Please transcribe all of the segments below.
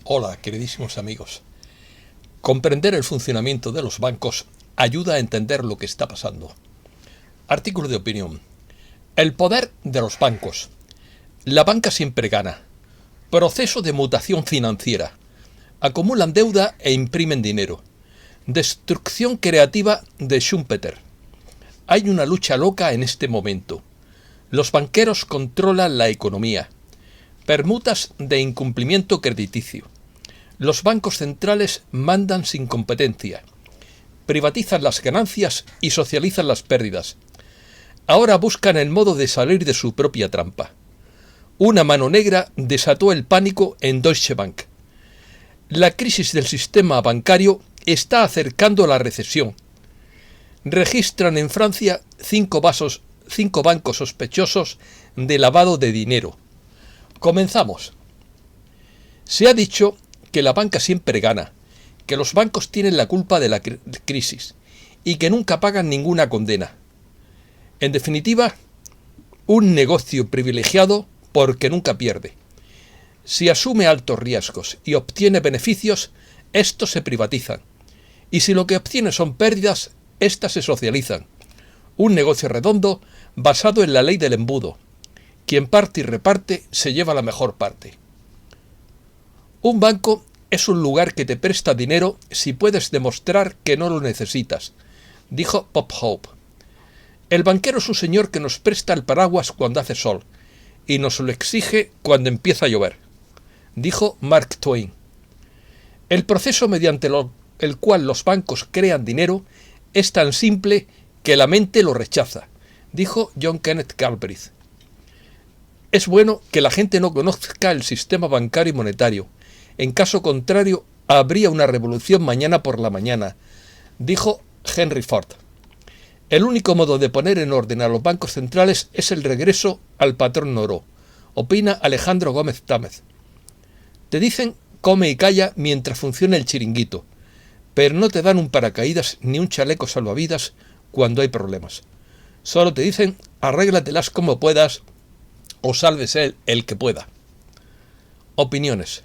Hola, queridísimos amigos. Comprender el funcionamiento de los bancos ayuda a entender lo que está pasando. Artículo de opinión. El poder de los bancos. La banca siempre gana. Proceso de mutación financiera. Acumulan deuda e imprimen dinero. Destrucción creativa de Schumpeter. Hay una lucha loca en este momento. Los banqueros controlan la economía. Permutas de incumplimiento crediticio. Los bancos centrales mandan sin competencia. Privatizan las ganancias y socializan las pérdidas. Ahora buscan el modo de salir de su propia trampa. Una mano negra desató el pánico en Deutsche Bank. La crisis del sistema bancario está acercando la recesión. Registran en Francia 5 bancos sospechosos de lavado de dinero. Comenzamos. Se ha dicho que la banca siempre gana, que los bancos tienen la culpa de la crisis y que nunca pagan ninguna condena. En definitiva, un negocio privilegiado porque nunca pierde. Si asume altos riesgos y obtiene beneficios, estos se privatizan. Y si lo que obtiene son pérdidas, éstas se socializan. Un negocio redondo basado en la ley del embudo. Quien parte y reparte se lleva la mejor parte. Un banco es un lugar que te presta dinero si puedes demostrar que no lo necesitas, dijo Bob Hope. El banquero es un señor que nos presta el paraguas cuando hace sol y nos lo exige cuando empieza a llover, dijo Mark Twain. El proceso mediante el cual los bancos crean dinero es tan simple que la mente lo rechaza, dijo John Kenneth Galbraith. Es bueno que la gente no conozca el sistema bancario y monetario. En caso contrario, habría una revolución mañana por la mañana, dijo Henry Ford. El único modo de poner en orden a los bancos centrales es el regreso al patrón oro, opina Alejandro Gómez Támez. Te dicen come y calla mientras funcione el chiringuito, pero no te dan un paracaídas ni un chaleco salvavidas cuando hay problemas. Solo te dicen arréglatelas como puedas o sálvese el que pueda. Opiniones.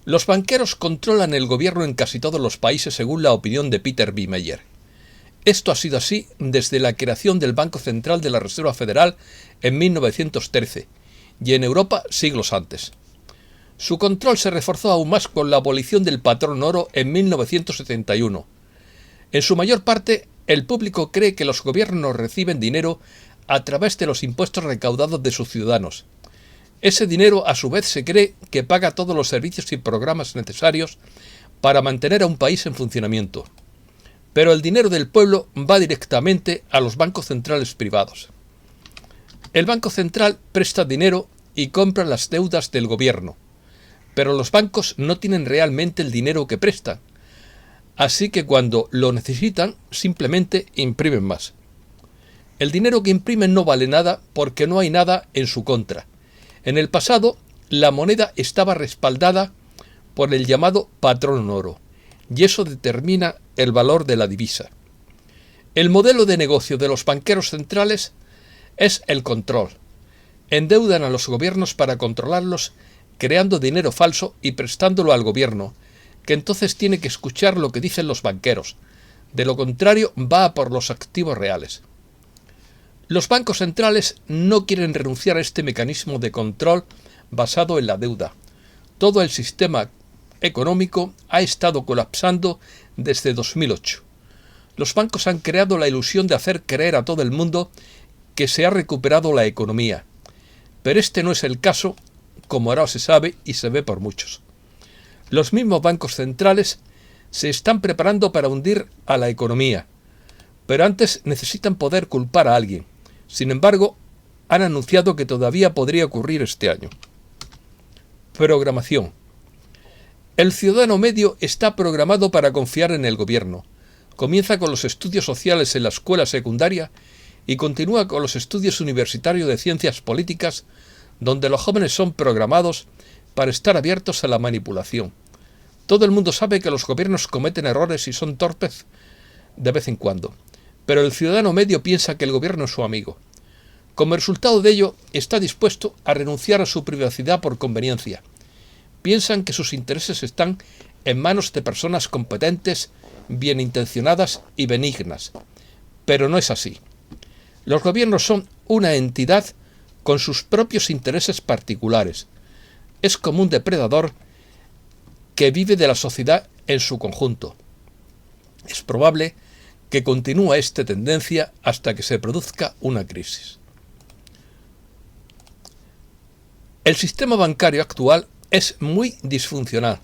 Los banqueros controlan el gobierno en casi todos los países según la opinión de Peter B. Meyer. Esto ha sido así desde la creación del Banco Central de la Reserva Federal en 1913 y en Europa siglos antes. Su control se reforzó aún más con la abolición del patrón oro en 1971. En su mayor parte, el público cree que los gobiernos reciben dinero a través de los impuestos recaudados de sus ciudadanos. Ese dinero, a su vez, se cree que paga todos los servicios y programas necesarios para mantener a un país en funcionamiento. Pero el dinero del pueblo va directamente a los bancos centrales privados. El Banco Central presta dinero y compra las deudas del gobierno, pero los bancos no tienen realmente el dinero que prestan, así que cuando lo necesitan, simplemente imprimen más. El dinero que imprimen no vale nada porque no hay nada en su contra. En el pasado, la moneda estaba respaldada por el llamado patrón oro, y eso determina el valor de la divisa. El modelo de negocio de los banqueros centrales es el control. Endeudan a los gobiernos para controlarlos, creando dinero falso y prestándolo al gobierno, que entonces tiene que escuchar lo que dicen los banqueros. De lo contrario, va a por los activos reales. Los bancos centrales no quieren renunciar a este mecanismo de control basado en la deuda. Todo el sistema económico ha estado colapsando desde 2008. Los bancos han creado la ilusión de hacer creer a todo el mundo que se ha recuperado la economía. Pero este no es el caso, como ahora se sabe y se ve por muchos. Los mismos bancos centrales se están preparando para hundir a la economía, pero antes necesitan poder culpar a alguien. Sin embargo, han anunciado que todavía podría ocurrir este año. Programación. El ciudadano medio está programado para confiar en el gobierno. Comienza con los estudios sociales en la escuela secundaria y continúa con los estudios universitarios de ciencias políticas, donde los jóvenes son programados para estar abiertos a la manipulación. Todo el mundo sabe que los gobiernos cometen errores y son torpes de vez en cuando, pero el ciudadano medio piensa que el gobierno es su amigo. Como resultado de ello, está dispuesto a renunciar a su privacidad por conveniencia. piensan que sus intereses están en manos de personas competentes, bien intencionadas y benignas. Pero no es así. Los gobiernos son una entidad con sus propios intereses particulares. Es como un depredador que vive de la sociedad en su conjunto. Es probable que continúe esta tendencia hasta que se produzca una crisis. El sistema bancario actual es muy disfuncional,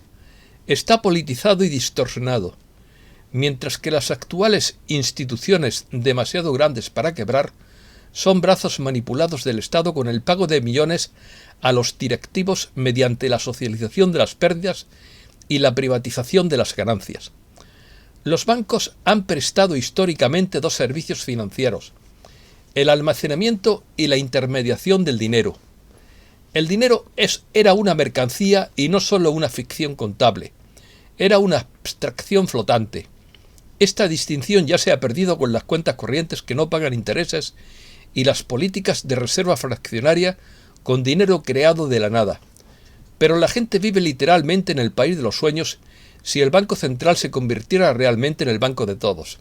está politizado y distorsionado, mientras que las actuales instituciones demasiado grandes para quebrar son brazos manipulados del Estado con el pago de millones a los directivos mediante la socialización de las pérdidas y la privatización de las ganancias. Los bancos han prestado históricamente dos servicios financieros: el almacenamiento y la intermediación del dinero. El dinero era una mercancía y no solo una ficción contable, era una abstracción flotante. Esta distinción ya se ha perdido con las cuentas corrientes que no pagan intereses y las políticas de reserva fraccionaria con dinero creado de la nada. Pero la gente vive literalmente en el país de los sueños si el Banco Central se convirtiera realmente en el banco de todos.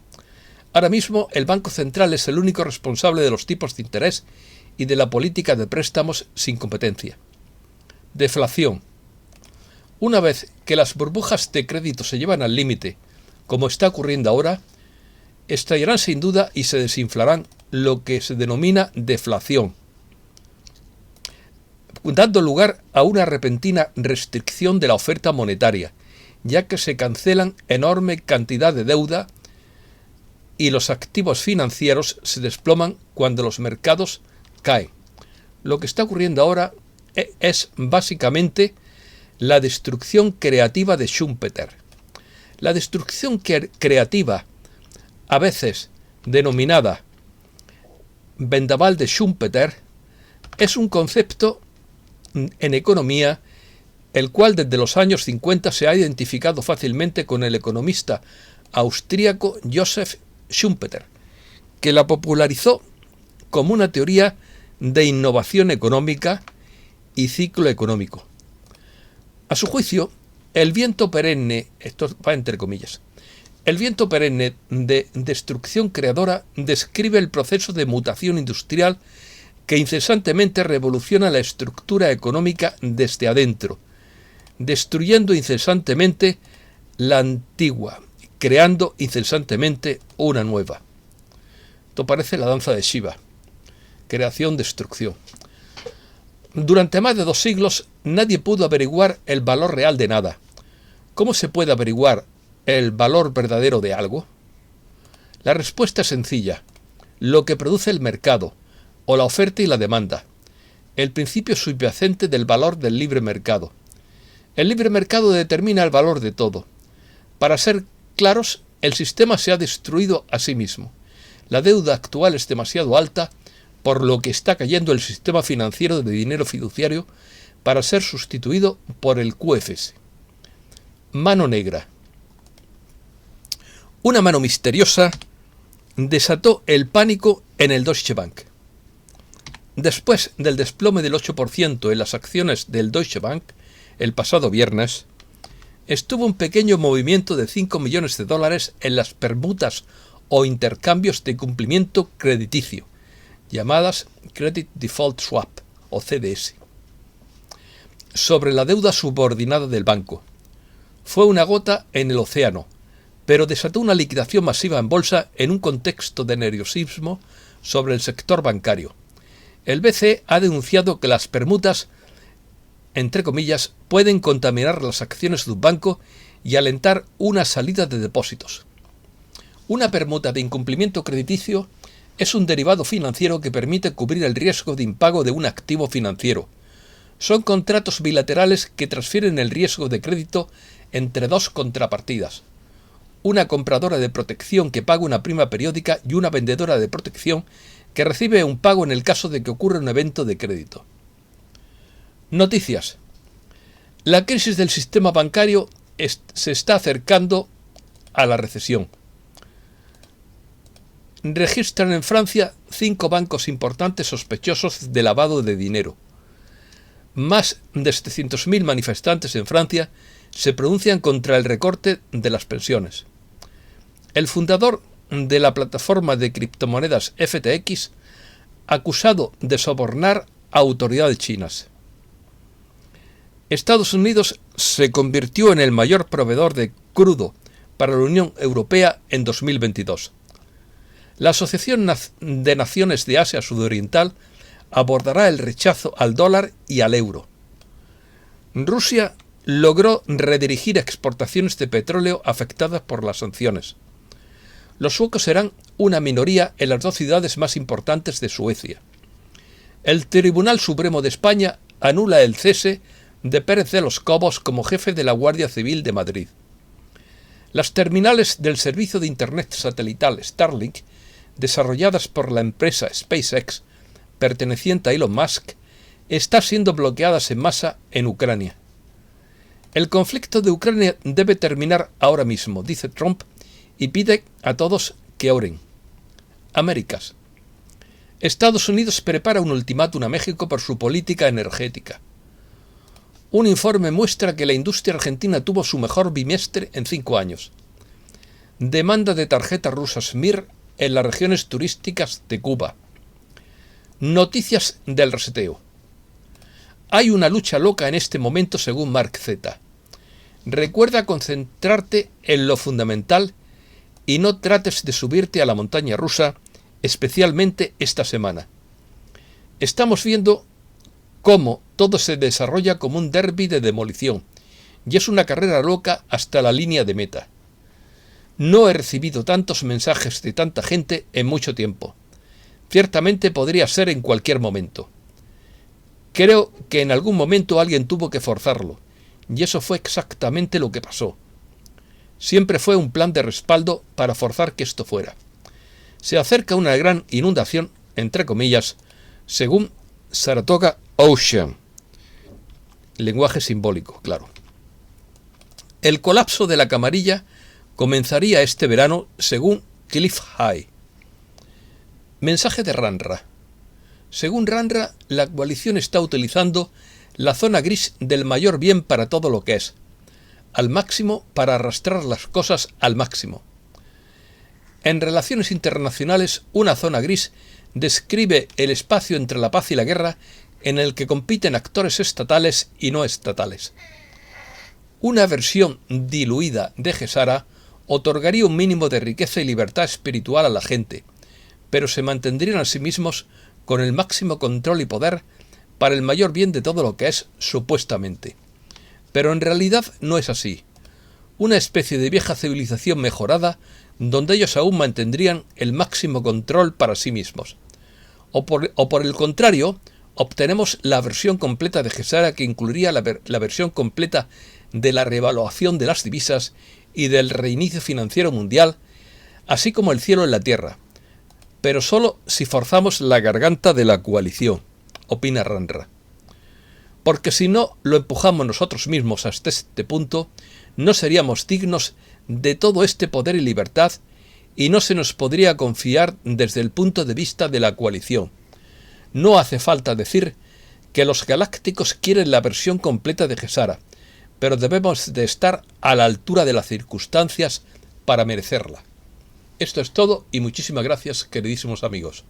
Ahora mismo el Banco Central es el único responsable de los tipos de interés y de la política de préstamos sin competencia. Deflación. Una vez que las burbujas de crédito se llevan al límite, como está ocurriendo ahora, estallarán sin duda y se desinflarán, lo que se denomina deflación, dando lugar a una repentina restricción de la oferta monetaria, ya que se cancelan enorme cantidad de deuda y los activos financieros se desploman cuando los mercados caen. Lo que está ocurriendo ahora es básicamente la destrucción creativa de Schumpeter. La destrucción creativa, a veces denominada vendaval de Schumpeter, es un concepto en economía el cual desde los años 50 se ha identificado fácilmente con el economista austríaco Joseph Schumpeter, que la popularizó como una teoría de innovación económica y ciclo económico. A su juicio, el viento perenne, esto va entre comillas, el viento perenne de destrucción creadora describe el proceso de mutación industrial que incesantemente revoluciona la estructura económica desde adentro, destruyendo incesantemente la antigua, creando incesantemente una nueva. Esto parece la danza de Shiva. Creación-destrucción. Durante más de 2 siglos nadie pudo averiguar el valor real de nada. ¿Cómo se puede averiguar el valor verdadero de algo? La respuesta es sencilla: lo que produce el mercado, o la oferta y la demanda, el principio subyacente del valor del libre mercado. El libre mercado determina el valor de todo. Para ser claros, el sistema se ha destruido a sí mismo. La deuda actual es demasiado alta, por lo que está cayendo el sistema financiero de dinero fiduciario para ser sustituido por el QFS. Mano negra. Una mano misteriosa desató el pánico en el Deutsche Bank. Después del desplome del 8% en las acciones del Deutsche Bank el pasado viernes, estuvo un pequeño movimiento de $5 millones en las permutas o intercambios de cumplimiento crediticio, llamadas Credit Default Swap o CDS, sobre la deuda subordinada del banco. Fue una gota en el océano, pero desató una liquidación masiva en bolsa en un contexto de nerviosismo sobre el sector bancario. El BCE ha denunciado que las permutas, entre comillas, pueden contaminar las acciones de un banco y alentar una salida de depósitos. Una permuta de incumplimiento crediticio es un derivado financiero que permite cubrir el riesgo de impago de un activo financiero. Son contratos bilaterales que transfieren el riesgo de crédito entre dos contrapartidas: una compradora de protección que paga una prima periódica y una vendedora de protección que recibe un pago en el caso de que ocurra un evento de crédito. Noticias. La crisis del sistema bancario se está acercando a la recesión. Registran en Francia 5 bancos importantes sospechosos de lavado de dinero. Más de 700.000 manifestantes en Francia se pronuncian contra el recorte de las pensiones. El fundador de la plataforma de criptomonedas FTX, acusado de sobornar a autoridades chinas. Estados Unidos se convirtió en el mayor proveedor de crudo para la Unión Europea en 2022. La Asociación de Naciones de Asia Sudoriental abordará el rechazo al dólar y al euro. Rusia logró redirigir exportaciones de petróleo afectadas por las sanciones. Los suecos serán una minoría en las dos ciudades más importantes de Suecia. El Tribunal Supremo de España anula el cese de Pérez de los Cobos como jefe de la Guardia Civil de Madrid. Las terminales del servicio de Internet satelital Starlink, desarrolladas por la empresa SpaceX, perteneciente a Elon Musk, están siendo bloqueadas en masa en Ucrania. El conflicto de Ucrania debe terminar ahora mismo, dice Trump, y pide a todos que oren. Américas. Estados Unidos prepara un ultimátum a México por su política energética. Un informe muestra que la industria argentina tuvo su mejor bimestre en 5 años. Demanda de tarjetas rusas MIR en las regiones turísticas de Cuba. Noticias del reseteo. Hay una lucha loca en este momento según Mark Z. Recuerda concentrarte en lo fundamental y no trates de subirte a la montaña rusa, especialmente esta semana. Estamos viendo cómo todo se desarrolla como un derbi de demolición, y es una carrera loca hasta la línea de meta. No he recibido tantos mensajes de tanta gente en mucho tiempo. Ciertamente podría ser en cualquier momento. Creo que en algún momento alguien tuvo que forzarlo, y eso fue exactamente lo que pasó. Siempre fue un plan de respaldo para forzar que esto fuera. Se acerca una gran inundación, entre comillas, según Saratoga Ocean. Lenguaje simbólico, claro. El colapso de la camarilla comenzaría este verano, según Cliff High. Mensaje de RANRA. Según RANRA, la coalición está utilizando la zona gris del mayor bien para todo lo que es, al máximo para arrastrar las cosas al máximo. En relaciones internacionales, una zona gris describe el espacio entre la paz y la guerra en el que compiten actores estatales y no estatales. Una versión diluida de Gesara otorgaría un mínimo de riqueza y libertad espiritual a la gente, pero se mantendrían a sí mismos con el máximo control y poder para el mayor bien de todo lo que es, supuestamente. Pero en realidad no es así. Una especie de vieja civilización mejorada donde ellos aún mantendrían el máximo control para sí mismos. O por el contrario, obtenemos la versión completa de Gesara, que incluiría la versión completa de la revaluación de las divisas y del reinicio financiero mundial, así como el cielo en la tierra, pero solo si forzamos la garganta de la coalición, opina RANRA. Porque si no lo empujamos nosotros mismos hasta este punto, no seríamos dignos de todo este poder y libertad, y no se nos podría confiar desde el punto de vista de la coalición. No hace falta decir que los galácticos quieren la versión completa de Gesara, pero debemos de estar a la altura de las circunstancias para merecerla. Esto es todo y muchísimas gracias, queridísimos amigos.